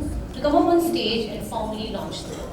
to come up on stage and formally launch the book.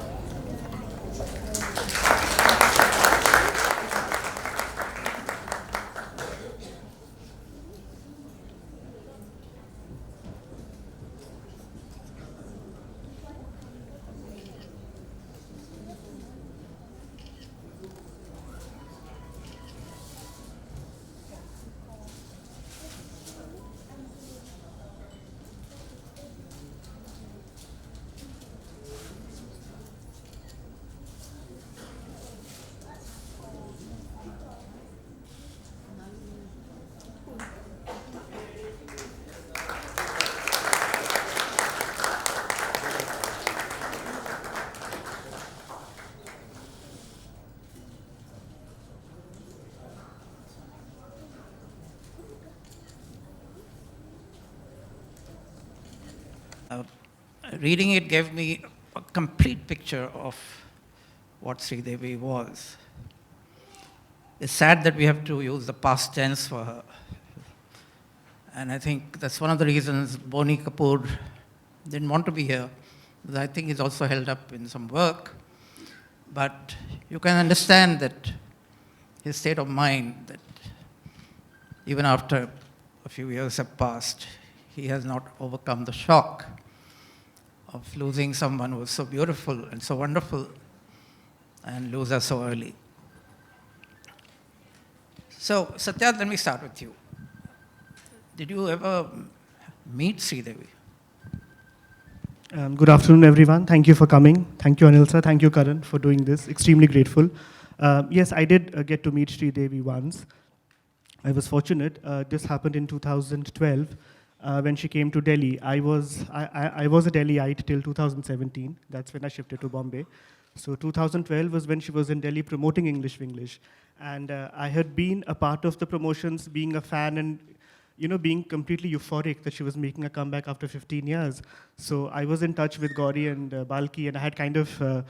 Reading it gave me a complete picture of what Sridevi was. It's sad that we have to use the past tense for her. And I think that's one of the reasons Boni Kapoor didn't want to be here, because I think he's also held up in some work. But you can understand that his state of mind, that even after a few years have passed, he has not overcome the shock of losing someone who was so beautiful and so wonderful and lose her so early. So, Satya, let me start with you. Did you ever meet Sridevi? Good afternoon, everyone. Thank you for coming. Thank you, Anil sir. Thank you, Karan, for doing this. Extremely grateful. Yes, I did get to meet Sridevi once. I was fortunate. This happened in 2012 when she came to Delhi. I was a Delhiite till 2017. That's when I shifted to Bombay. So 2012 was when she was in Delhi promoting English Winglish. And I had been a part of the promotions, being a fan and being completely euphoric that she was making a comeback after 15 years. So I was in touch with Gauri and Balki, and I had kind of,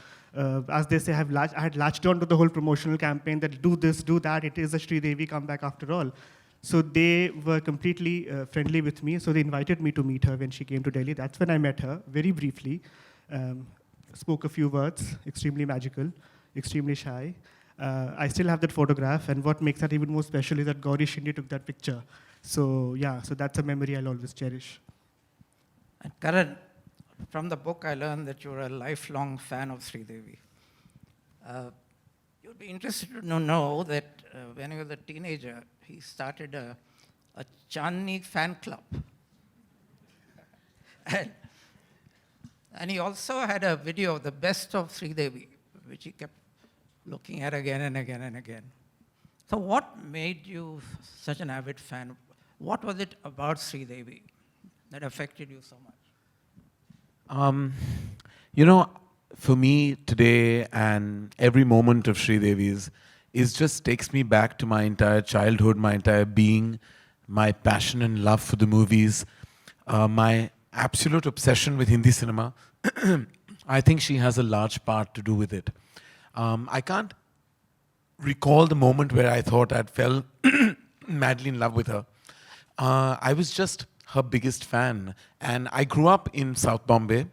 as they say, I had latched on to the whole promotional campaign that do this, do that, it is a Sridevi comeback after all. So they were completely friendly with me, so they invited me to meet her when she came to Delhi. That's when I met her, very briefly. Spoke a few words, extremely magical, extremely shy. I still have that photograph, and what makes that even more special is that Gauri Shinde took that picture. So yeah, so that's a memory I'll always cherish. And Karan, from the book I learned that you're a lifelong fan of Sridevi. You'd be interested to know that when he was a teenager, he started a Chandni fan club. And he also had a video of the best of Sridevi, which he kept looking at again and again and again. So what made you such an avid fan? What was it about Sridevi that affected you so much? For me today and every moment of Sridevi's is just takes me back to my entire childhood, my entire being, my passion and love for the movies, my absolute obsession with Hindi cinema. I think she has a large part to do with it. I can't recall the moment where I thought I fell madly in love with her. I was just her biggest fan. And I grew up in South Bombay.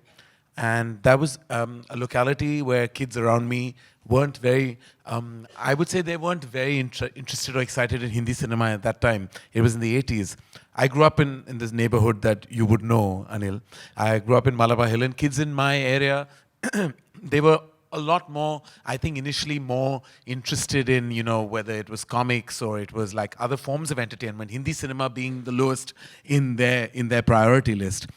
And that was a locality where kids around me weren't very, I would say they weren't very interested or excited in Hindi cinema at that time. It was in the 80s. I grew up in this neighborhood that you would know, Anil. I grew up in Malabar Hill, and kids in my area, they were a lot more, I think initially more interested in, whether it was comics or it was like other forms of entertainment, Hindi cinema being the lowest in their priority list.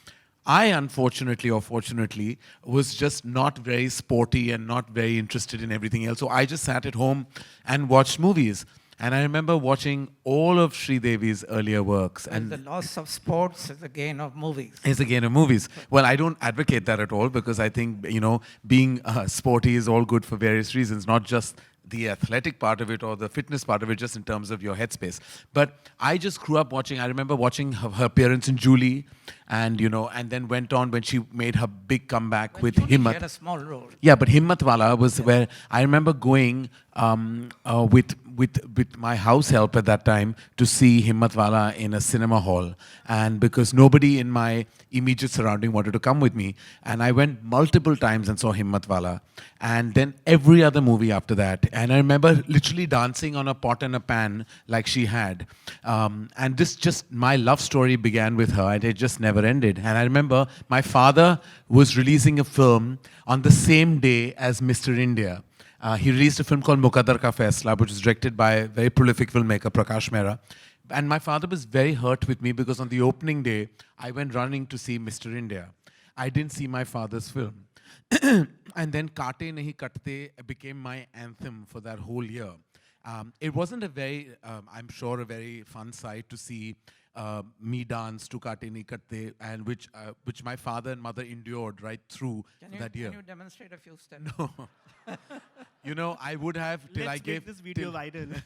I, unfortunately or fortunately, was just not very sporty and not very interested in everything else. So I just sat at home and watched movies. And I remember watching all of Sridevi's earlier works. And the loss of sports is the gain of movies. Is the gain of movies. Well, I don't advocate that at all, because I think, being sporty is all good for various reasons, not just the athletic part of it or the fitness part of it, just in terms of your headspace. But I just grew up watching, I remember watching her appearance in Julie, and then went on when she made her big comeback with Himmat. She had a small role. Yeah, but Himmat Wala was where I remember going with my house help at that time to see Himmatwala in a cinema hall. And because nobody in my immediate surrounding wanted to come with me, and I went multiple times and saw Himmatwala. And then every other movie after that. And I remember literally dancing on a pot and a pan like she had. And this just, my love story began with her, and it just never ended. And I remember my father was releasing a film on the same day as Mr. India. He released a film called Muqaddar Ka Faisla, which was directed by a very prolific filmmaker, Prakash Mehra. And my father was very hurt with me because on the opening day, I went running to see Mr. India. I didn't see my father's film. And then Kaate Nahi Katte became my anthem for that whole year. It wasn't a very, I'm sure, a very fun sight to see me dance to Kaate Nahi Katte, and which my father and mother endured right through that year. Can you demonstrate a few steps? No. You know, I would have till Let's I gave make this video viral.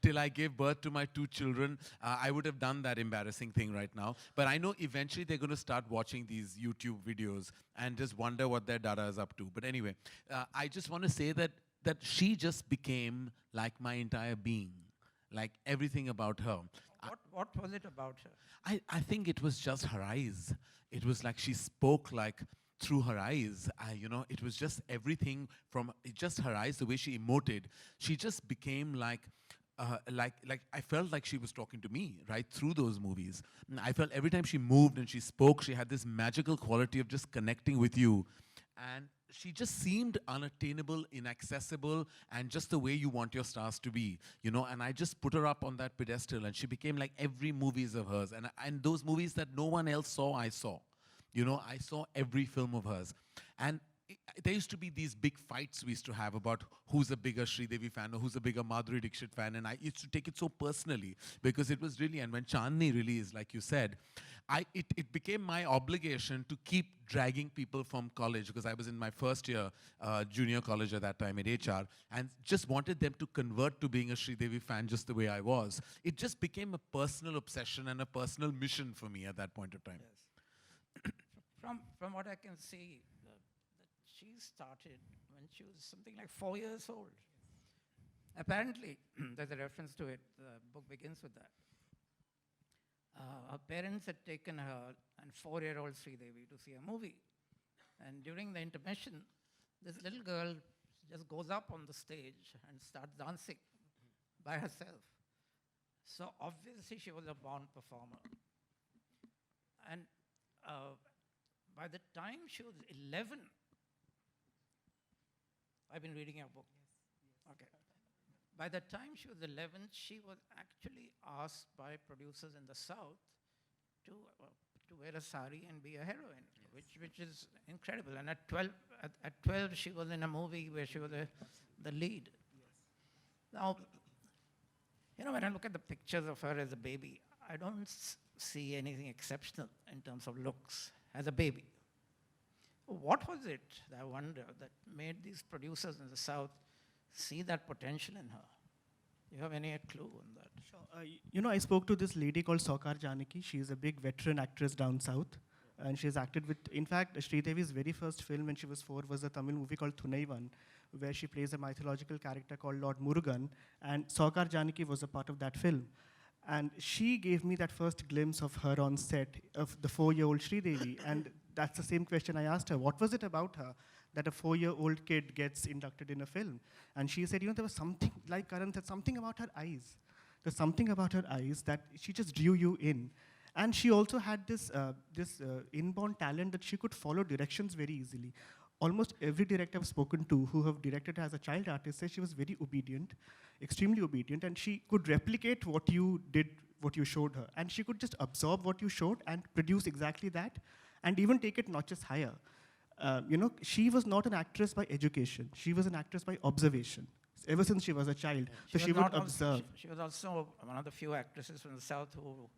till I gave birth to my 2 children. I would have done that embarrassing thing right now. But I know eventually they're going to start watching these YouTube videos and just wonder what their dada is up to. But anyway, I just want to say that she just became like my entire being, like everything about her. What was it about her? I think it was just her eyes. It was like she spoke like through her eyes. You know, it was just everything from just her eyes, the way she emoted. She just became like I felt like she was talking to me right through those movies. And I felt every time she moved and she spoke, she had this magical quality of just connecting with you. And she just seemed unattainable, inaccessible, and just the way you want your stars to be, you know. And I just put her up on that pedestal, and she became like every movies of hers. And those movies that no one else saw, I saw. You know, I saw every film of hers. And there used to be these big fights we used to have about who's a bigger Sridevi fan or who's a bigger Madhuri Dixit fan. And I used to take it so personally because it was really, and when Chandni released, like you said, it became my obligation to keep dragging people from college, because I was in my first year junior college at that time in HR, and just wanted them to convert to being a Sridevi fan just the way I was. It just became a personal obsession and a personal mission for me at that point of time. Yes. From what I can see, that she started when she was something like 4 years old. Apparently, there's a reference to it. The book begins with that. Her parents had taken her and 4-year-old Sridevi to see a movie. And during the intermission, this little girl just goes up on the stage and starts dancing by herself. So obviously she was a born performer. And by the time she was 11, I've been reading your book. Okay. By the time she was 11, she was actually asked by producers in the South to wear a sari and be a heroine, which is incredible. And at 12, she was in a movie where she was the lead. Now, you know, when I look at the pictures of her as a baby, I don't see anything exceptional in terms of looks as a baby. What was it, I wonder, that made these producers in the South see that potential in her? Do you have any clue on that? Sure. You know, I spoke to this lady called Saukar Janaki. She's a big veteran actress down south. And she's acted with, in fact, Sridevi's very first film when she was 4 was a Tamil movie called Thunaivan, where she plays a mythological character called Lord Murugan. And Saukar Janaki was a part of that film. And she gave me that first glimpse of her on set of the 4-year-old Sridevi. And that's the same question I asked her. What was it about her that a 4-year-old kid gets inducted in a film? And she said, you know, there was something, like Karan said, something about her eyes. There's something about her eyes that she just drew you in. And she also had this inborn talent that she could follow directions very easily. Almost every director I've spoken to who have directed her as a child artist says she was very obedient, extremely obedient, and she could replicate what you did, what you showed her. And she could just absorb what you showed and produce exactly that, and even take it notches higher. You know, she was not an actress by education. She was an actress by observation, ever since she was a child. So she would observe. She was also one of the few actresses from the South who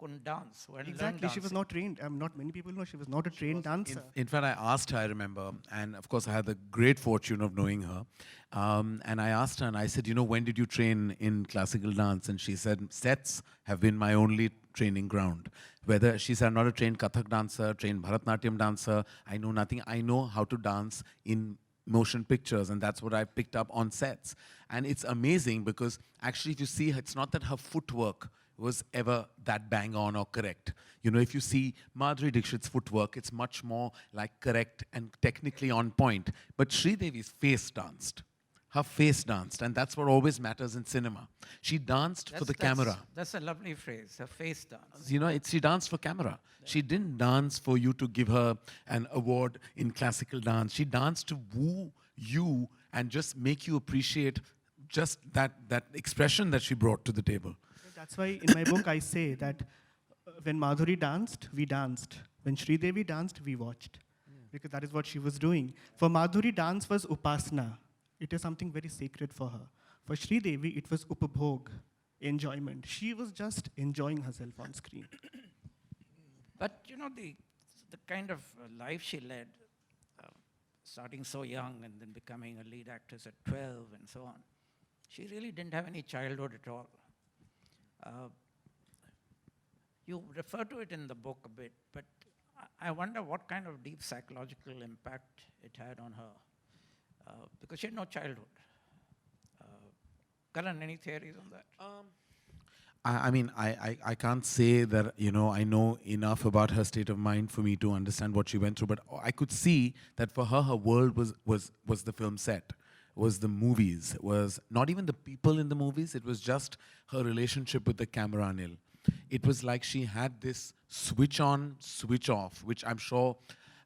couldn't dance. Exactly, she was not trained. Not many people know she was not a trained dancer. In fact, I asked her, I remember, and of course I had the great fortune of knowing her. And I asked her, and I said, you know, when did you train in classical dance? And she said, sets have been my only training ground. Whether, she said, I'm not a trained Kathak dancer, trained Bharatnatyam dancer, I know nothing. I know how to dance in motion pictures, and that's what I've picked up on sets. And it's amazing because actually, if you see, it's not that her footwork was ever that bang on or correct. You know, if you see Madhuri Dixit's footwork, it's much more like correct and technically on point. But Sridevi's face danced. Her face danced, and that's what always matters in cinema. She danced for the camera. That's a lovely phrase, her face dance. You know, she danced for camera. She didn't dance for you to give her an award in classical dance. She danced to woo you and just make you appreciate just that expression that she brought to the table. That's why in my book I say that when Madhuri danced, we danced. When Sridevi danced, we watched. Because that is what she was doing. For Madhuri, dance was upasana. It is something very sacred for her. For Sridevi, it was upabhog, enjoyment. She was just enjoying herself on screen. But you know, the kind of life she led, starting so young and then becoming a lead actress at 12 and so on, she really didn't have any childhood at all. You refer to it in the book a bit, but I wonder what kind of deep psychological impact it had on her, because she had no childhood. Karan, any theories on that? I mean, I can't say that, you know, I know enough about her state of mind for me to understand what she went through, but I could see that for her world was the film set, was the movies, was not even the people in the movies, it was just her relationship with the camera, Anil. It was like she had this switch on, switch off, which I'm sure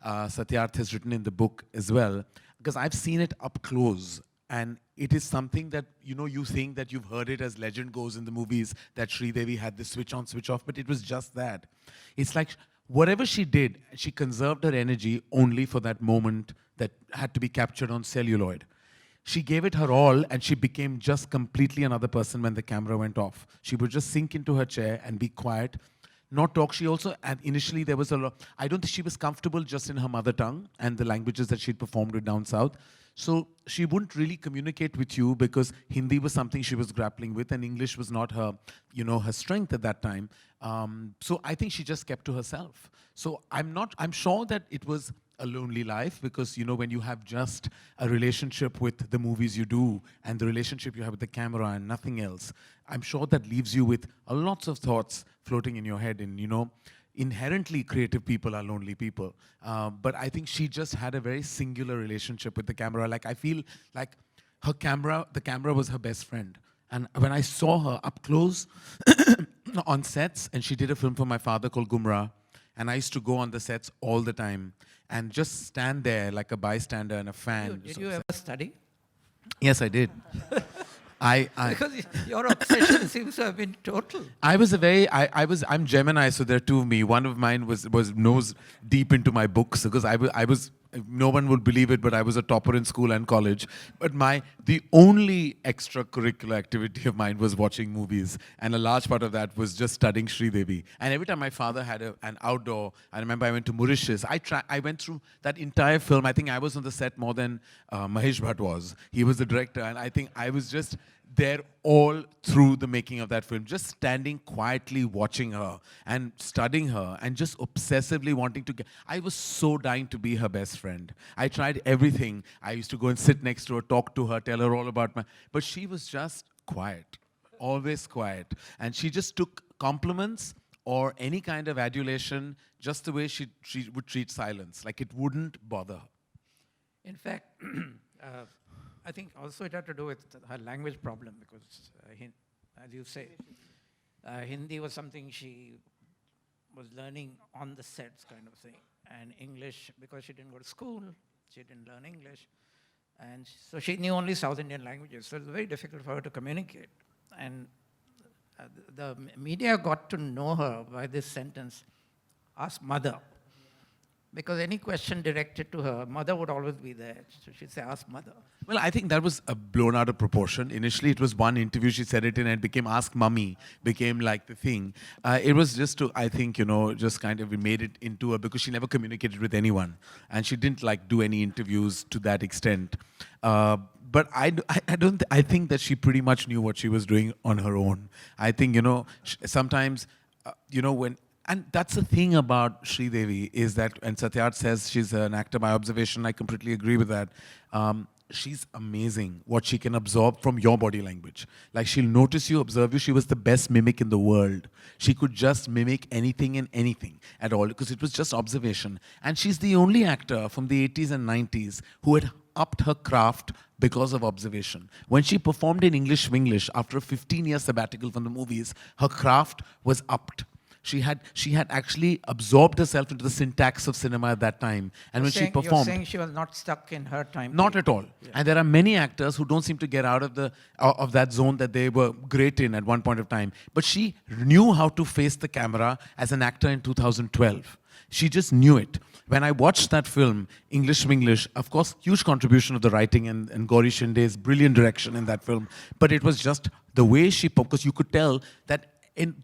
Satyarth has written in the book as well, because I've seen it up close. And it is something that, you know, you think that you've heard it as legend goes in the movies, that Sridevi had this switch on, switch off, but it was just that. It's like whatever she did, she conserved her energy only for that moment that had to be captured on celluloid. She gave it her all, and she became just completely another person when the camera went off. She would just sink into her chair and be quiet, not talk. She also, and initially there was a lot, I don't think she was comfortable just in her mother tongue and the languages that she'd performed with down south. So she wouldn't really communicate with you because Hindi was something she was grappling with and English was not her, you know, her strength at that time. So I think she just kept to herself. So I'm sure that it was a lonely life because, you know, when you have just a relationship with the movies you do and the relationship you have with the camera and nothing else, I'm sure that leaves you with lots of thoughts floating in your head. And, you know, inherently creative people are lonely people. But I think she just had a very singular relationship with the camera. Like, I feel like the camera was her best friend. And when I saw her up close on sets, and she did a film for my father called Gumrah, and I used to go on the sets all the time and just stand there like a bystander and a fan. Did you ever study? Yes, I did. Because your obsession seems to have been total. I'm Gemini, so there are two of me. One of mine was nose deep into my books because I was no one would believe it, but I was a topper in school and college. But the only extracurricular activity of mine was watching movies, and a large part of that was just studying Sridevi. And every time my father had an outdoor, I remember I went to Mauritius. I went through that entire film. I think I was on the set more than Mahesh Bhatt was. He was the director, and I think I was just there all through the making of that film, just standing quietly watching her and studying her and just obsessively wanting to I was so dying to be her best friend. I tried everything. I used to go and sit next to her, talk to her, tell her all about but she was just quiet, always quiet. And she just took compliments or any kind of adulation just the way she would treat silence. Like it wouldn't bother her. In fact, I think also it had to do with her language problem because, as you say, Hindi was something she was learning on the sets kind of thing. And English, because she didn't go to school, she didn't learn English. And so she knew only South Indian languages. So it was very difficult for her to communicate. And the media got to know her by this sentence, ask mother. Because any question directed to her, mother would always be there. So she'd say, ask mother. Well, I think that was blown out of proportion. Initially, it was one interview she said it in, and it became Ask Mummy, became like the thing. It was just to, I think, you know, just kind of we made it into her because she never communicated with anyone. And she didn't like do any interviews to that extent. But I think that she pretty much knew what she was doing on her own. I think, you know, sometimes, you know, when And that's the thing about Sridevi is that, and Satyarth says she's an actor by observation. I completely agree with that. She's amazing what she can absorb from your body language. Like she'll notice you, observe you. She was the best mimic in the world. She could just mimic anything and anything at all because it was just observation. And she's the only actor from the 80s and 90s who had upped her craft because of observation. When she performed in English Winglish after a 15-year sabbatical from the movies, her craft was upped. She had actually absorbed herself into the syntax of cinema at that time. And when she You're performed, saying she was not stuck in her time. not period. at all. Yeah. And there are many actors who don't seem to get out of of that zone that they were great in at one point of time. But she knew how to face the camera as an actor in 2012. She just knew it. When I watched that film, English Winglish, of course, huge contribution of the writing and Gauri Shinde's brilliant direction in that film. But it was just the way she, because you could tell that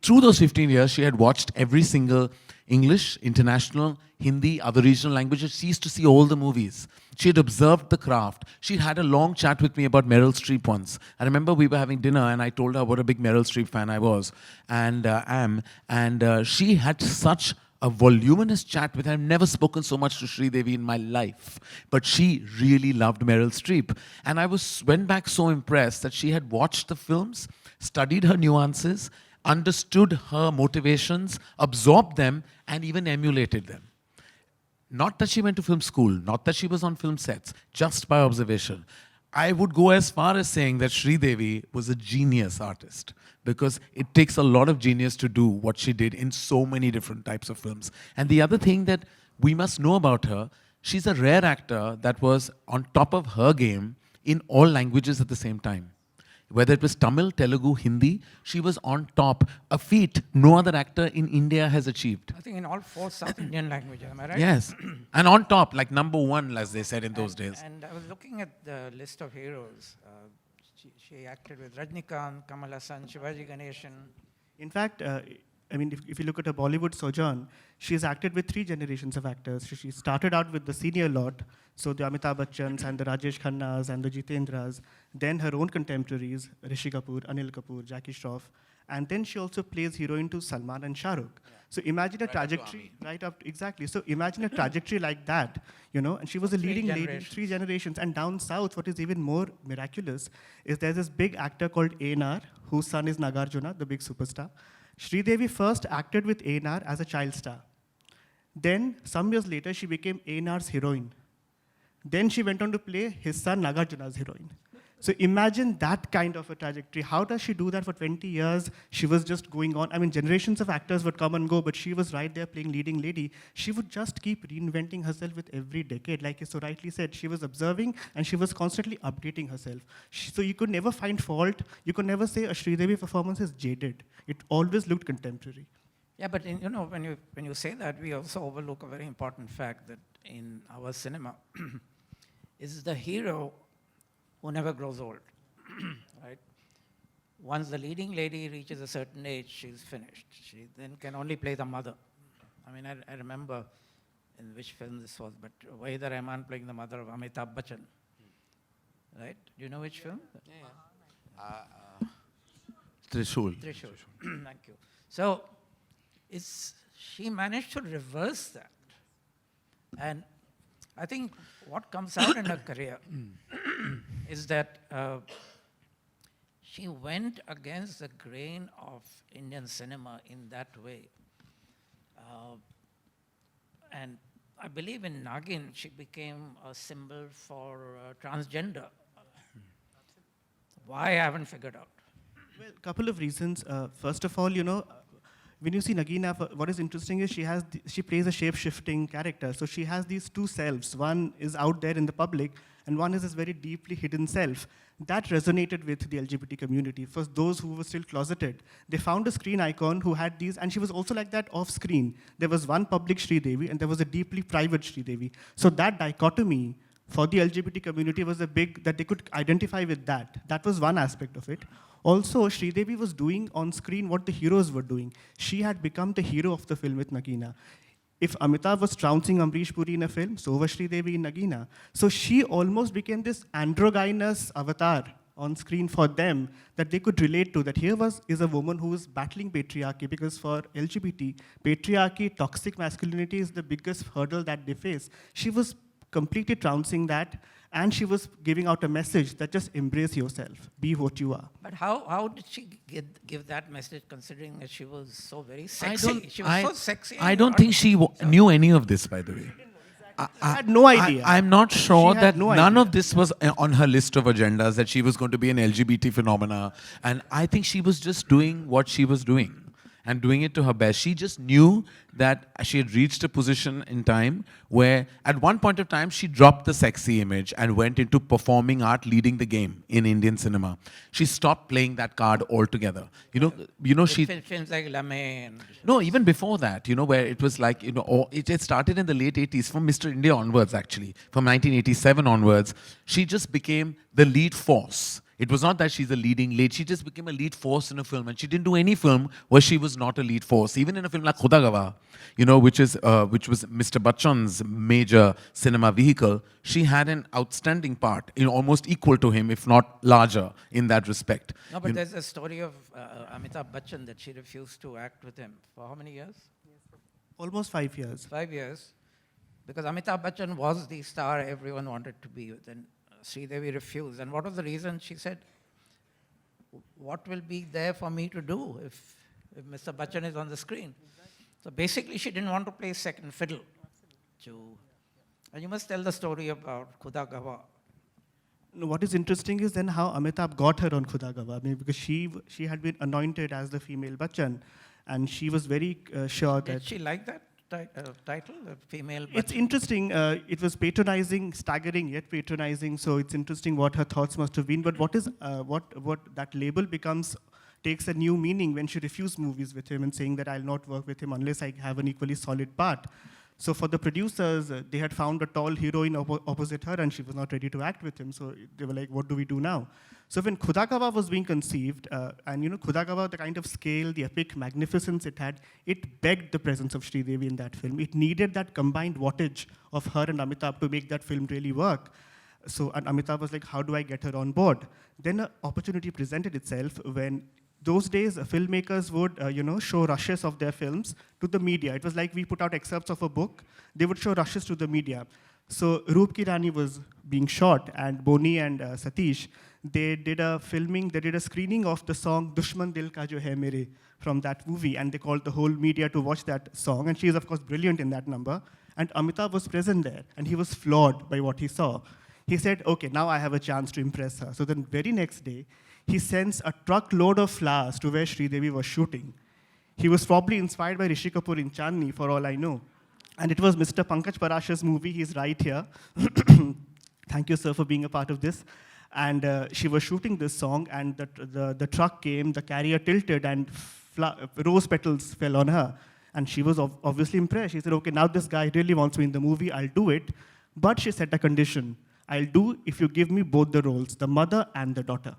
through those 15 years, she had watched every single English, international, Hindi, other regional languages. She used to see all the movies. She had observed the craft. She had a long chat with me about Meryl Streep once. I remember we were having dinner and I told her what a big Meryl Streep fan I was and am. And she had such a voluminous chat with her. I've never spoken so much to Sridevi in my life. But she really loved Meryl Streep. And I went back so impressed that she had watched the films, studied her nuances, understood her motivations, absorbed them, and even emulated them. Not that she went to film school, not that she was on film sets, just by observation. I would go as far as saying that Sridevi was a genius artist because it takes a lot of genius to do what she did in so many different types of films. And the other thing that we must know about her, she's a rare actor that was on top of her game in all languages at the same time. Whether it was Tamil, Telugu, Hindi, she was on top. A feat no other actor in India has achieved. I think in all 4 South Indian languages, am I right? Yes. And on top, like number one, as they said in those days. And I was looking at the list of heroes. She acted with Rajnikant, Kamal Hassan, Shivaji Ganeshan. In fact, I mean, if you look at her Bollywood sojourn, she's acted with 3 generations of actors. She started out with the senior lot, so the Amitabh Bachchans and the Rajesh Khannas and the Jitendras, then her own contemporaries, Rishi Kapoor, Anil Kapoor, Jackie Shroff, and then she also plays heroine to Salman and Shah Rukh. Yeah. So imagine a trajectory, exactly. So imagine a trajectory like that, you know, and she was a leading lady, 3 generations. And down south, what is even more miraculous is there's this big actor called A&R, whose son is Nagarjuna, the big superstar. Sridevi first acted with A&R as a child star. Then, some years later, she became A&R's heroine. Then she went on to play his son Nagarjuna's heroine. So imagine that kind of a trajectory. How does she do that for 20 years? She was just going on. I mean, generations of actors would come and go, but she was right there playing leading lady. She would just keep reinventing herself with every decade. Like you so rightly said, she was observing and she was constantly updating herself. So you could never find fault. You could never say a Sridevi performance is jaded. It always looked contemporary. Yeah, but you know, when you say that, we also overlook a very important fact that in our cinema, is the hero who never grows old, right? Once the leading lady reaches a certain age, she's finished. She then can only play the mother. I mean, I remember in which film this was, but Wahida Rahman playing the mother of Amitabh Bachchan, right? Do you know which film? Trishul. Trishul. Thank you. So, she managed to reverse that. And I think what comes out in her career is that she went against the grain of Indian cinema in that way. And I believe in Nagin, she became a symbol for transgender. Why, I haven't figured out. Well, a couple of reasons. First of all, you know, when you see Nagina, what is interesting is she plays a shape-shifting character. So she has these 2 selves. One is out there in the public, and one is this very deeply hidden self. That resonated with the LGBT community. For those who were still closeted, they found a screen icon who had these, and she was also like that off-screen. There was one public Sridevi, and there was a deeply private Sridevi. So that dichotomy for the LGBT community was a big, that they could identify with that. That was one aspect of it. Also, Sridevi was doing on screen what the heroes were doing. She had become the hero of the film with Nagina. If Amitabh was trouncing Amrish Puri in a film, so was Sridevi in Nagina. So she almost became this androgynous avatar on screen for them that they could relate to, that here is a woman who is battling patriarchy, because for LGBT, patriarchy, toxic masculinity is the biggest hurdle that they face. She was completely trouncing that, and she was giving out a message that just embrace yourself, be what you are. But how did she give that message, considering that she was so very I sexy? don't, She was so sexy. I don't think she knew any of this, by the way. I had no idea. I'm not sure She had that no none idea. of this was on her list of agendas, that she was going to be an LGBT phenomena. And I think she was just doing what she was doing and doing it to her best. She just knew that she had reached a position in time where at one point of time she dropped the sexy image and went into performing art, leading the game in Indian cinema. She stopped playing that card altogether. She Films like Lame and... no, even before that, where it was like, it started in the late 80s, from Mr. India onwards, actually. From 1987 onwards, she just became the lead force. It was not that she's a leading lead, she just became a lead force in a film. And she didn't do any film where she was not a lead force. Even in a film like Khuda Gawah, which was Mr. Bachchan's major cinema vehicle, she had an outstanding part, almost equal to him, if not larger, in that respect. No, but there's a story of Amitabh Bachchan that she refused to act with him. For how many years? Almost 5 years. 5 years. Because Amitabh Bachchan was the star everyone wanted to be with. And Sridevi refused. And what was the reason? She said, what will be there for me to do if Mr. Bachchan is on the screen? So basically, she didn't want to play second fiddle. And you must tell the story about Khuda Gawah. No, what is interesting is then how Amitabh got her on Khuda Gawah. I mean, because she had been anointed as the female Bachchan, and she was very sure that... Did she like that title, the female Bachchan? It's interesting. It was patronizing, staggering yet patronizing. So it's interesting what her thoughts must have been. But what that label takes a new meaning when she refused movies with him and saying that I'll not work with him unless I have an equally solid part. So for the producers, they had found a tall heroine opposite her, and she was not ready to act with him. So they were like, what do we do now? So when Khuda Gawah was being conceived, and Khuda Gawah, the kind of scale, the epic magnificence it had, it begged the presence of Sridevi in that film. It needed that combined wattage of her and Amitabh to make that film really work. So and Amitabh was like, how do I get her on board? Then an opportunity presented itself when those days, filmmakers would, show rushes of their films to the media. It was like we put out excerpts of a book. They would show rushes to the media. So Roop Ki Rani was being shot, and Boni and Satish, they did a screening of the song Dushman Dil Ka Jo Hai Mere from that movie, and they called the whole media to watch that song. And she is, of course, brilliant in that number. And Amitabh was present there, and he was floored by what he saw. He said, okay, now I have a chance to impress her. So the very next day, he sends a truckload of flowers to where Sridevi was shooting. He was probably inspired by Rishi Kapoor in Chandni, for all I know. And it was Mr. Pankaj Parashar's movie. He's right here. Thank you, sir, for being a part of this. And she was shooting this song, and the truck came, the carrier tilted, and rose petals fell on her. And she was obviously impressed. She said, okay, now this guy really wants me in the movie. I'll do it. But she set a condition. I'll do if you give me both the roles, the mother and the daughter.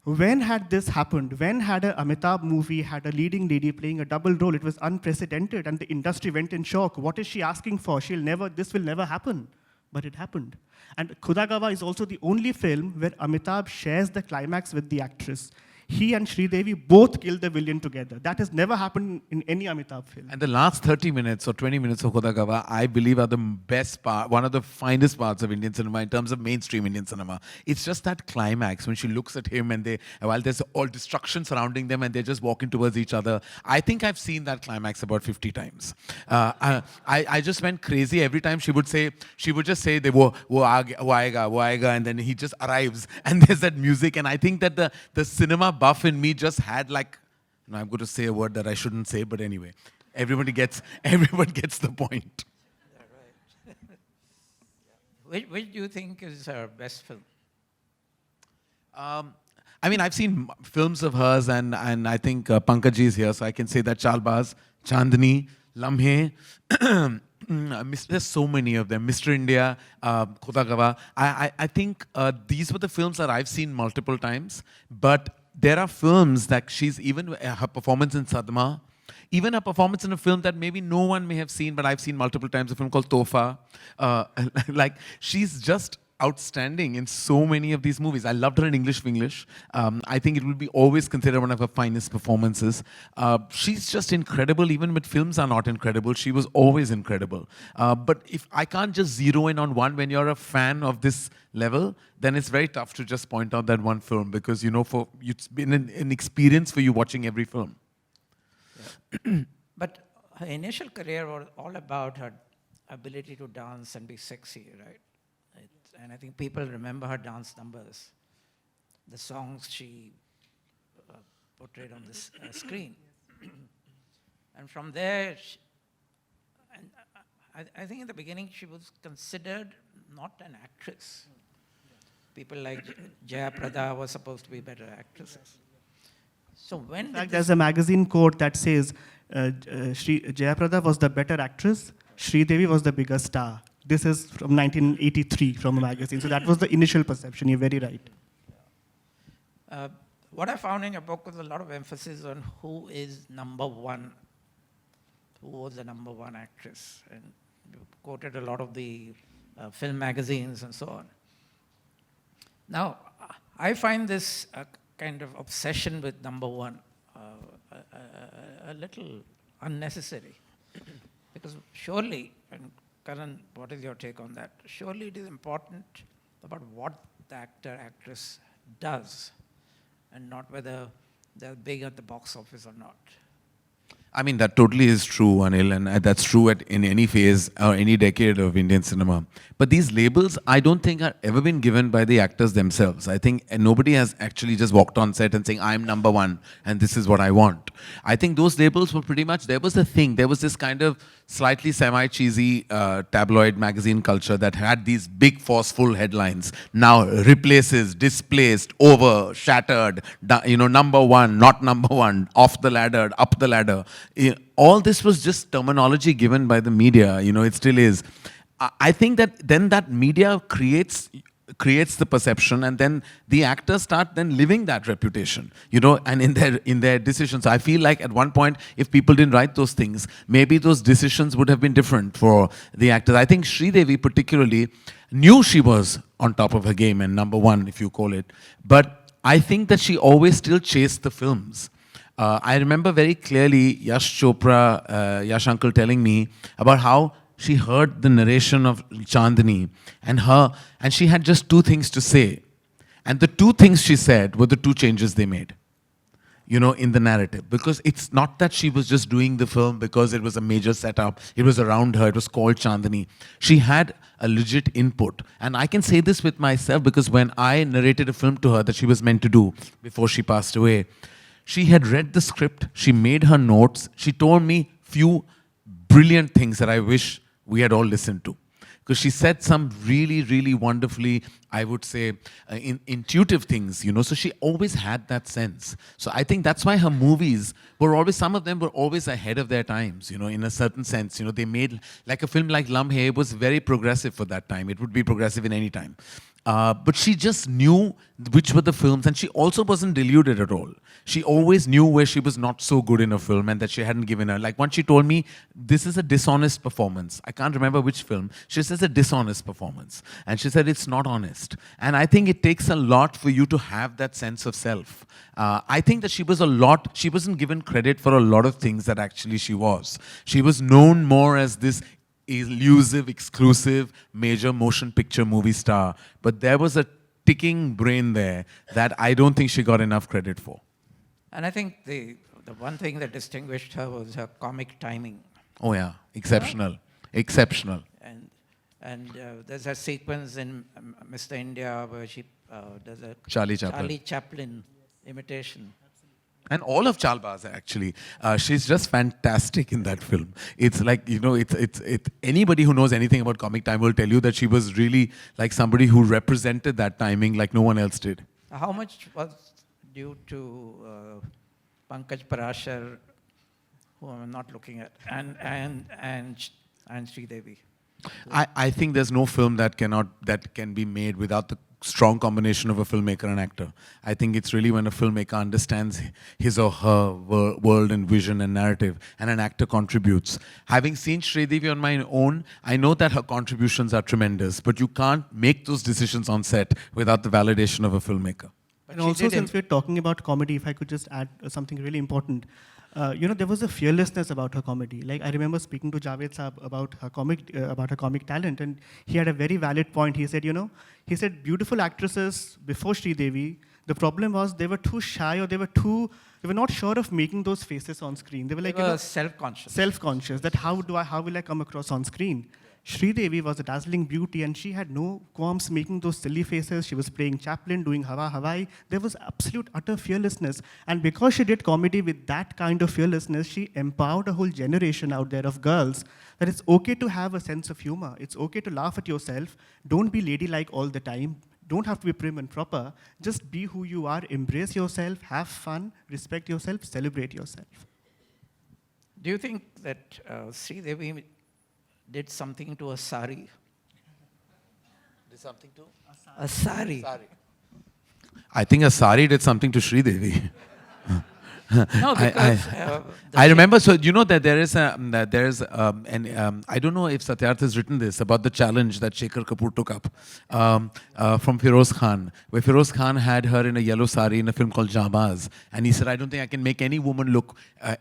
When had this happened? When had an Amitabh movie had a leading lady playing a double role? It was unprecedented, and the industry went in shock. What is she asking for? This will never happen. But it happened. And Khuda Gawah is also the only film where Amitabh shares the climax with the actress. He and Sridevi both kill the villain together. That has never happened in any Amitabh film. And the last 30 minutes or 20 minutes of Khuda Gawah, I believe, are the best part, one of the finest parts of Indian cinema in terms of mainstream Indian cinema. It's just that climax when she looks at him and while there's all destruction surrounding them and they're just walking towards each other. I think I've seen that climax about 50 times. I just went crazy every time she would just say, wo aayega, and then he just arrives and there's that music. And I think that the cinema buff in me just had I'm going to say a word that I shouldn't say, but anyway, everyone gets the point. Yeah, right. Which do you think is her best film? I mean, I've seen films of hers, and I think Pankaj is here, so I can say that Chalbaz, Chandni, Lamhe, there's so many of them. Mr. India, Khuda Gawah. I think these were the films that I've seen multiple times, but there are films that her performance in Sadma, even her performance in a film that maybe no one may have seen, but I've seen multiple times, a film called Tofa. She's just outstanding in so many of these movies. I loved her in English. I think it will be always considered one of her finest performances. She's just incredible, even when films are not incredible. She was always incredible. But if I can't just zero in on one, when you're a fan of this level, then it's very tough to just point out that one film, because it's been an experience for you watching every film. But her initial career was all about her ability to dance and be sexy, right? And I think people remember her dance numbers, the songs she portrayed on this screen. And from there, I think in the beginning she was considered not an actress. People like Jaya Prada were supposed to be better actresses. So when In did fact, this- there's a magazine quote that says, Jayaprada was the better actress, Sridevi was the bigger star. This is from 1983 from a magazine. So that was the initial perception. You're very right. what I found in your book was a lot of emphasis on who is number one, who was the number one actress. And you quoted a lot of the film magazines and so on. Now, I find this kind of obsession with number one a little unnecessary. Because surely, and Karan, what is your take on that? Surely it is important about what the actor, actress does, and not whether they're big at the box office or not. I mean, that totally is true, Anil, and that's true in any phase or any decade of Indian cinema. But these labels, I don't think are ever been given by the actors themselves. I think nobody has actually just walked on set and saying, I'm number one, and this is what I want. I think those labels were pretty much, there was a thing, there was this kind of slightly semi-cheesy tabloid magazine culture that had these big, forceful headlines. Now replaces, displaced, over, shattered, number one, not number one, off the ladder, up the ladder. All this was just terminology given by the media. It still is. I think that then that media creates the perception, and then the actors start then living that reputation, and in their decisions. I feel like at one point, if people didn't write those things, maybe those decisions would have been different for the actors. I think Sridevi particularly knew she was on top of her game and number one, if you call it, but I think that she always still chased the films. I remember very clearly Yash Chopra, Yash uncle telling me about how she heard the narration of Chandni, and she had just two things to say. And the two things she said were the two changes they made, in the narrative. Because it's not that she was just doing the film because it was a major setup, it was around her, it was called Chandni. She had a legit input. And I can say this with myself because when I narrated a film to her that she was meant to do before she passed away, she had read the script, she made her notes, she told me few brilliant things that I wish we had all listened to. Because she said some really, really wonderfully, I would say, intuitive things, So she always had that sense. So I think that's why her movies were always, some of them were always ahead of their times, in a certain sense. They made, like a film like Lamhe was very progressive for that time. It would be progressive in any time. But she just knew which were the films, and she also wasn't deluded at all. She always knew where she was not so good in a film and that she hadn't given her. Like once she told me, this is a dishonest performance. I can't remember which film. She says a dishonest performance. And she said it's not honest. And I think it takes a lot for you to have that sense of self. I think that she wasn't given credit for a lot of things that actually she was. She was known more as this elusive, exclusive, major motion picture movie star. But there was a ticking brain there that I don't think she got enough credit for. And I think the one thing that distinguished her was her comic timing. Oh yeah, exceptional, exceptional. And there's a sequence in Mr. India where she does a Charlie Chaplin. Charlie Chaplin imitation. And all of Chalbaz, actually. She's just fantastic in that film. It's like, it's anybody who knows anything about comic time will tell you that she was really like somebody who represented that timing like no one else did. How much was due to Pankaj Parashar, who I'm not looking at, and Sridevi? I think there's no film that can be made without the strong combination of a filmmaker and actor. I think it's really when a filmmaker understands his or her world and vision and narrative, and an actor contributes. Having seen Sridevi on my own, I know that her contributions are tremendous, but you can't make those decisions on set without the validation of a filmmaker. And also, since we're talking about comedy, if I could just add something really important. There was a fearlessness about her comedy. Like, I remember speaking to Javed Saab about her comic talent, and he had a very valid point. He said, beautiful actresses before Sridevi, the problem was they were too shy, or they were not sure of making those faces on screen. They were like, self-conscious. Self-conscious, that how will I come across on screen? Sridevi was a dazzling beauty, and she had no qualms making those silly faces. She was playing Chaplin, doing Hawaii. There was absolute, utter fearlessness. And because she did comedy with that kind of fearlessness, she empowered a whole generation out there of girls that it's okay to have a sense of humor. It's okay to laugh at yourself. Don't be ladylike all the time. Don't have to be prim and proper. Just be who you are. Embrace yourself. Have fun. Respect yourself. Celebrate yourself. Do you think that Sridevi did something to a sari? Did something to? A sari. I think a sari did something to Sridevi. No, because I remember. So you know that there is I don't know if Satyarth has written this about the challenge that Shekhar Kapoor took up from Feroz Khan, where Feroz Khan had her in a yellow sari in a film called Jambaz, and he said, "I don't think I can make any woman look.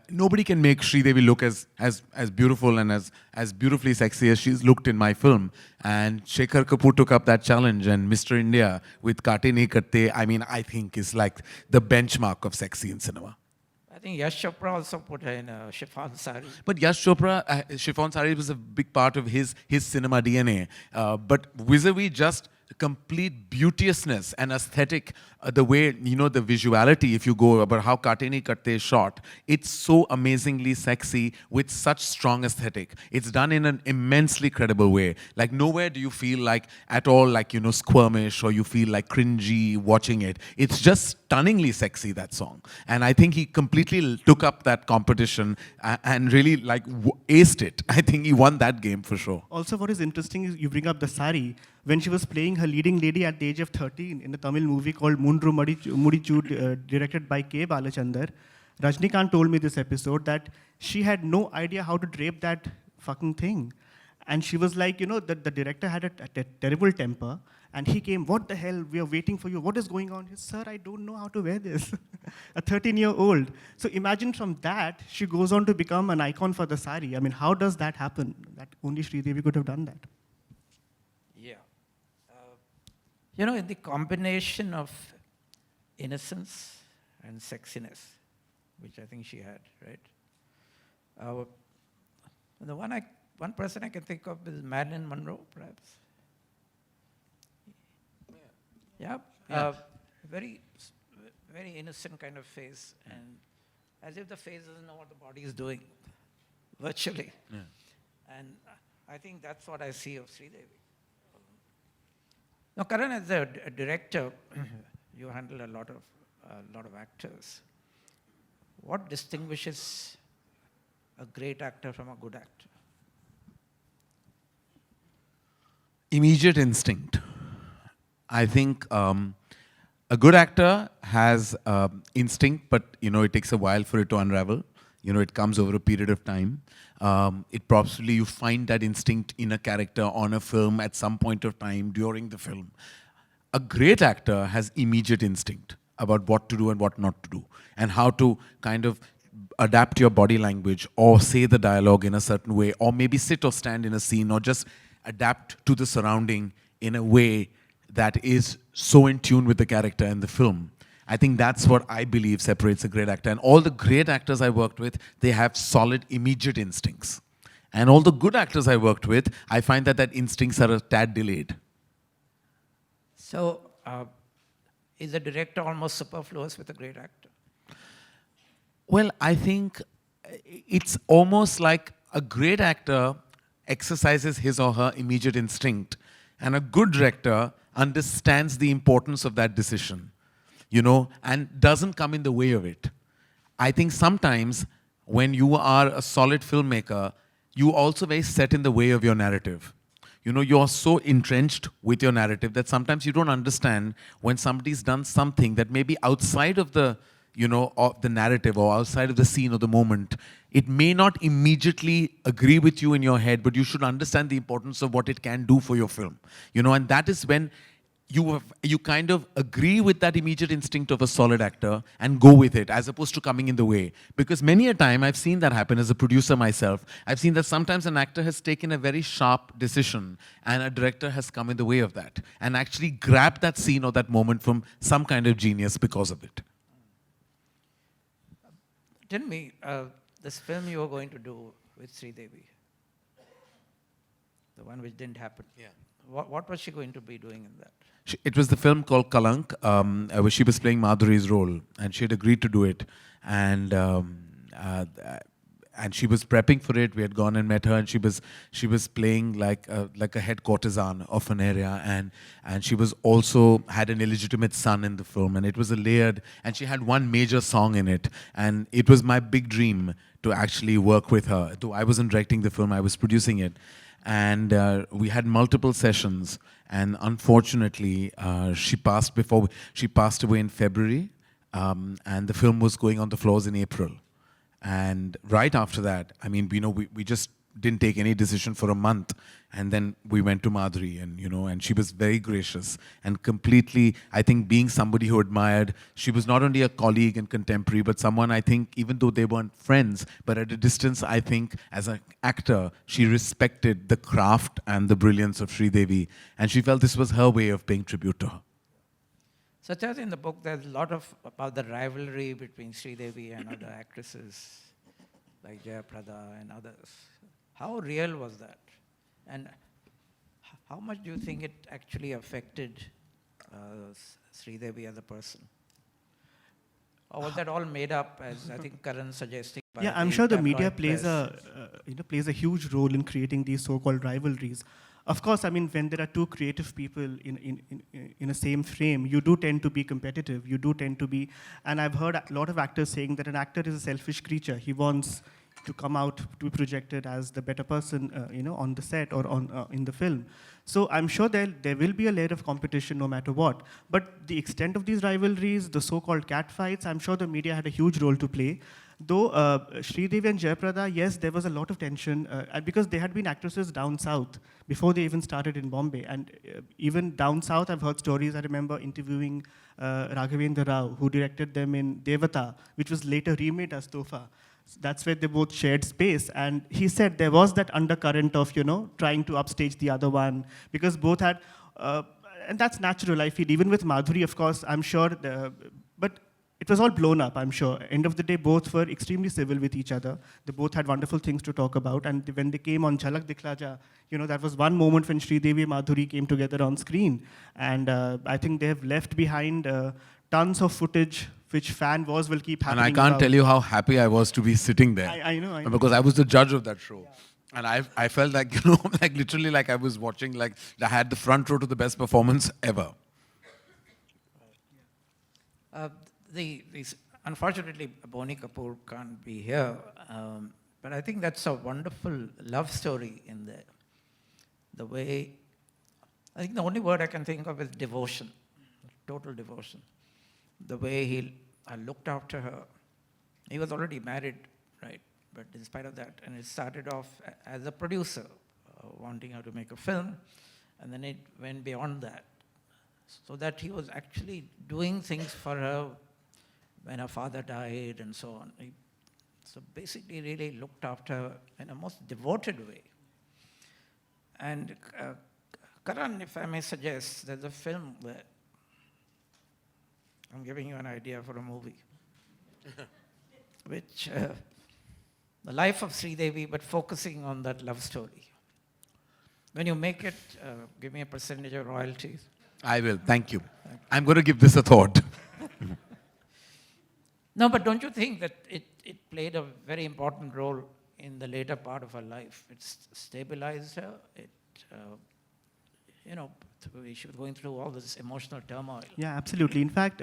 Nobody can make Sridevi look as beautiful and as beautifully sexy as she's looked in my film." And Shekhar Kapoor took up that challenge, and Mr. India with Kaate Nahi Karte, I think is like the benchmark of sexy in cinema. I think Yash Chopra also put her in a chiffon sari. But Yash Chopra, chiffon sari was a big part of his cinema DNA. But vis-a-vis just complete beauteousness and aesthetic, the way, the visuality, if you go about how Kaate Nahi Karte is shot, it's so amazingly sexy with such strong aesthetic. It's done in an immensely credible way. Like, nowhere do you feel like at all like, squirmish, or you feel like cringy watching it. It's just stunningly sexy, that song. And I think he completely took up that competition and really aced it. I think he won that game for sure. Also, what is interesting is you bring up the sari. When she was playing her leading lady at the age of 13 in a Tamil movie called Mundru Mudichu, directed by K. Balachandar, Rajnikant told me this episode that she had no idea how to drape that fucking thing. And she was like, the director had a terrible temper, and he came, "What the hell, we are waiting for you, what is going on?" He said, "Sir, I don't know how to wear this." A 13-year-old. So imagine from that, she goes on to become an icon for the sari. How does that happen? That only Sridevi could have done that. Yeah. In the combination of innocence and sexiness, which I think she had, right? The one person I can think of is Marilyn Monroe, perhaps. Yeah. Very, very innocent kind of face, and as if the face doesn't know what the body is doing, virtually. Yeah. And I think that's what I see of Sridevi. Now, Karan, as a director, you handle a lot of actors. What distinguishes a great actor from a good actor? Immediate instinct. I think a good actor has instinct, but it takes a while for it to unravel. It comes over a period of time. It probably you find that instinct in a character on a film at some point of time during the film. A great actor has immediate instinct about what to do and what not to do, and how to kind of adapt your body language or say the dialogue in a certain way, or maybe sit or stand in a scene, or just adapt to the surrounding in a way that is so in tune with the character and the film. I think that's what I believe separates a great actor. And all the great actors I worked with, they have solid immediate instincts. And all the good actors I worked with, I find that instincts are a tad delayed. So, is a director almost superfluous with a great actor? Well, I think it's almost like a great actor exercises his or her immediate instinct, and a good director understands the importance of that decision, and doesn't come in the way of it. I think sometimes when you are a solid filmmaker, you also very set in the way of your narrative. You know, you're so entrenched with your narrative that sometimes you don't understand when somebody's done something that may be outside of the, you know, of the narrative or outside of the scene or the moment. It may not immediately agree with you in your head, but you should understand the importance of what it can do for your film. You know, and that is when you kind of agree with that immediate instinct of a solid actor and go with it as opposed to coming in the way. Because many a time I've seen that happen as a producer myself. I've seen that sometimes an actor has taken a very sharp decision and a director has come in the way of that and actually grabbed that scene or that moment from some kind of genius because of it. Tell me, this film you were going to do with Sridevi, the one which didn't happen. Yeah. What was she going to be doing in that? It was the film called Kalank, where she was playing Madhuri's role, and she had agreed to do it. And she was prepping for it. We had gone and met her, and she was playing like a head courtesan of an area, and she was also had an illegitimate son in the film, and it was a layered. And she had one major song in it, and it was my big dream to actually work with her. Though I wasn't directing the film, I was producing it. And we had multiple sessions, and unfortunately, she passed away in February, and the film was going on the floors in April. And right after that, I mean, you know, we just didn't take any decision for a month, and then we went to Madhuri, and you know, and she was very gracious and completely, I think, being somebody who admired. She was not only a colleague and contemporary, but someone, I think, even though they weren't friends, but at a distance, I think, as an actor, she respected the craft and the brilliance of Sridevi, and she felt this was her way of paying tribute to her. Such as in the book, there's a lot about the rivalry between Sridevi and other actresses like Jayaprada and others. How real was that? And how much do you think it actually affected Sridevi as a person? Or was that all made up, as I think Karan suggesting? Yeah, I'm sure the media plays a huge role in creating these so-called rivalries. Of course, I mean, when there are two creative people in a same frame, you do tend to be competitive. You do tend to be, and I've heard a lot of actors saying that an actor is a selfish creature. He wants to come out to be projected as the better person, on the set or in the film. So I'm sure there will be a layer of competition no matter what. But the extent of these rivalries, the so-called catfights, I'm sure the media had a huge role to play. Though Sridevi and Jayaprada, yes, there was a lot of tension because they had been actresses down south before they even started in Bombay. And even down south, I've heard stories. I remember interviewing Raghavendra Rao, who directed them in Devata, which was later remade as Tofa. That's where they both shared space. And he said there was that undercurrent of, trying to upstage the other one because both had, and that's natural, I feel. Even with Madhuri, of course, I'm sure, but it was all blown up, I'm sure. End of the day, both were extremely civil with each other. They both had wonderful things to talk about. And when they came on Jhalak Dikhla Ja, that was one moment when Sridevi and Madhuri came together on screen. And I think they have left behind tons of footage which fan wars will keep happening. And I can't tell you how happy I was to be sitting there. I know. Because I was the judge of that show. Yeah. And I felt like, like literally like I was watching, like I had the front row to the best performance ever. Unfortunately, Boney Kapoor can't be here, but I think that's a wonderful love story in there. The way, I think the only word I can think of is devotion, total devotion. The way he looked after her. He was already married, right? But in spite of that, and it started off as a producer, wanting her to make a film, and then it went beyond that. So that he was actually doing things for her when her father died and so on. So basically really looked after her in a most devoted way. And Karan, if I may suggest, there's a film where I'm giving you an idea for a movie, which the life of Sridevi, but focusing on that love story. When you make it, give me a percentage of royalties. I will, thank you. I'm going to give this a thought. No, but don't you think that it played a very important role in the later part of her life? It stabilized her. you know, she was going through all this emotional turmoil. Yeah, absolutely. In fact,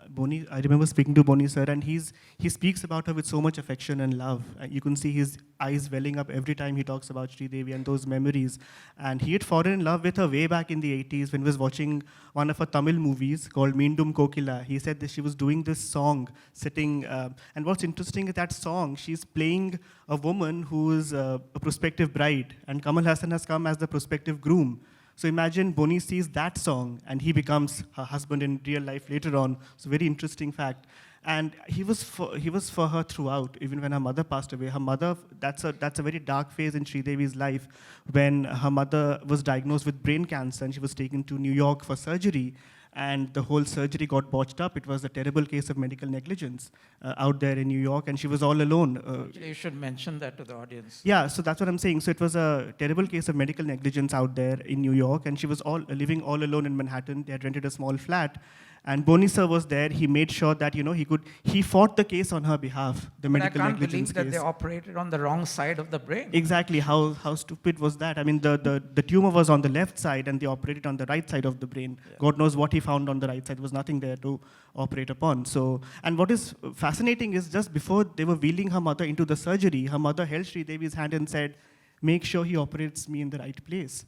Boni, I remember speaking to Boni sir, and he speaks about her with so much affection and love. You can see his eyes welling up every time he talks about Sri Devi and those memories. And he had fallen in love with her way back in the 80s when he was watching one of her Tamil movies called Meendum Kokila. He said that she was doing this song, sitting, and what's interesting is that song, she's playing a woman who is a prospective bride, and Kamal Hassan has come as the prospective groom. So imagine Boni sees that song and he becomes her husband in real life later on. It's a very interesting fact. And he was for her throughout, even when her mother passed away. Her mother, that's a very dark phase in Sri Devi's life when her mother was diagnosed with brain cancer and she was taken to New York for surgery. And the whole surgery got botched up. It was a terrible case of medical negligence out there in New York, and she was all alone. Actually, you should mention that to the audience. Yeah, so that's what I'm saying. So it was a terrible case of medical negligence out there in New York, and she was living all alone in Manhattan. They had rented a small flat, and Boni sir was there. He made sure that he fought the case on her behalf, the medical But I can't negligence believe that case. they operated on the wrong side of the brain. Exactly. How stupid was that? I mean, the tumor was on the left side and they operated on the right side of the brain. Yeah. God knows what he found on the right side. There was nothing there to operate upon. So, and what is fascinating is just before they were wheeling her mother into the surgery, her mother held Sri Devi's hand and said, "Make sure he operates me in the right place."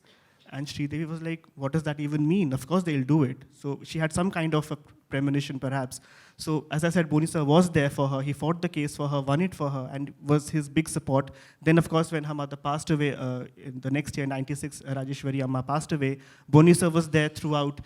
And Sri Devi was like, what does that even mean? Of course they'll do it. So she had some kind of a premonition perhaps. So as I said, Boni sir was there for her. He fought the case for her, won it for her, and was his big support. Then of course when her mother passed away in the next year, 96, Rajeshwari Amma passed away, Boni sir was there throughout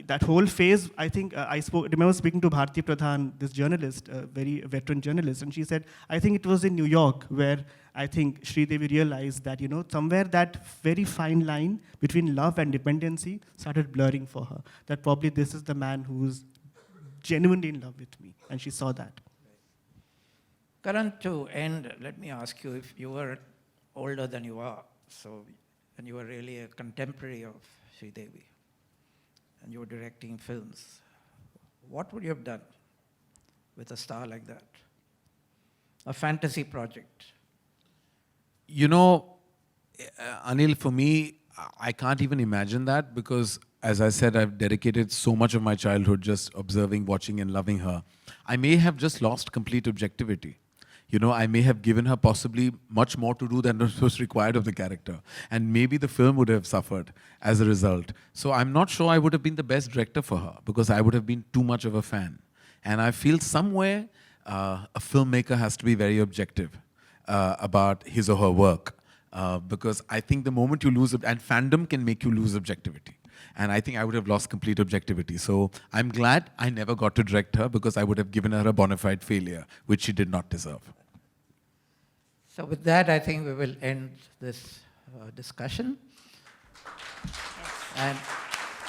that whole phase. I think remember speaking to Bharti Pradhan, this journalist, a very veteran journalist, and she said, I think it was in New York where I think Sri Devi realized that, somewhere that very fine line between love and dependency started blurring for her. That probably this is the man who's genuinely in love with me. And she saw that. Karan, to end, let me ask you, if you were older than you are, and you were really a contemporary of Sri Devi, and you were directing films, what would you have done with a star like that? A fantasy project. Anil, for me, I can't even imagine that because, as I said, I've dedicated so much of my childhood just observing, watching, and loving her. I may have just lost complete objectivity. I may have given her possibly much more to do than was required of the character. And maybe the film would have suffered as a result. So I'm not sure I would have been the best director for her because I would have been too much of a fan. And I feel somewhere a filmmaker has to be very objective about his or her work. Because I think the moment you lose, and fandom can make you lose objectivity. And I think I would have lost complete objectivity. So I'm glad I never got to direct her because I would have given her a bona fide failure, which she did not deserve. So with that, I think we will end this discussion. And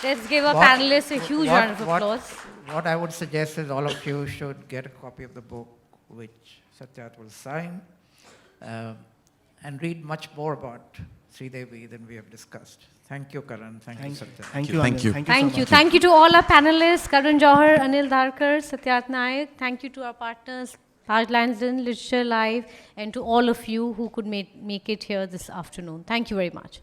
Let's give our What- panelists a huge round of applause. What I would suggest is all of you should get a copy of the book, which Satyat will sign, and read much more about Sri Devi than we have discussed. Thank you, Karan. Thank you, Satyat. Thank you, Thank Anil. you. Thank Thank so you. much. Thank you to all our panelists, Karan Johar, Anil Dharkar, Satyat Naik. Thank you to our partners, Taj Lansdowne, Literature Live, and to all of you who could make it here this afternoon. Thank you very much.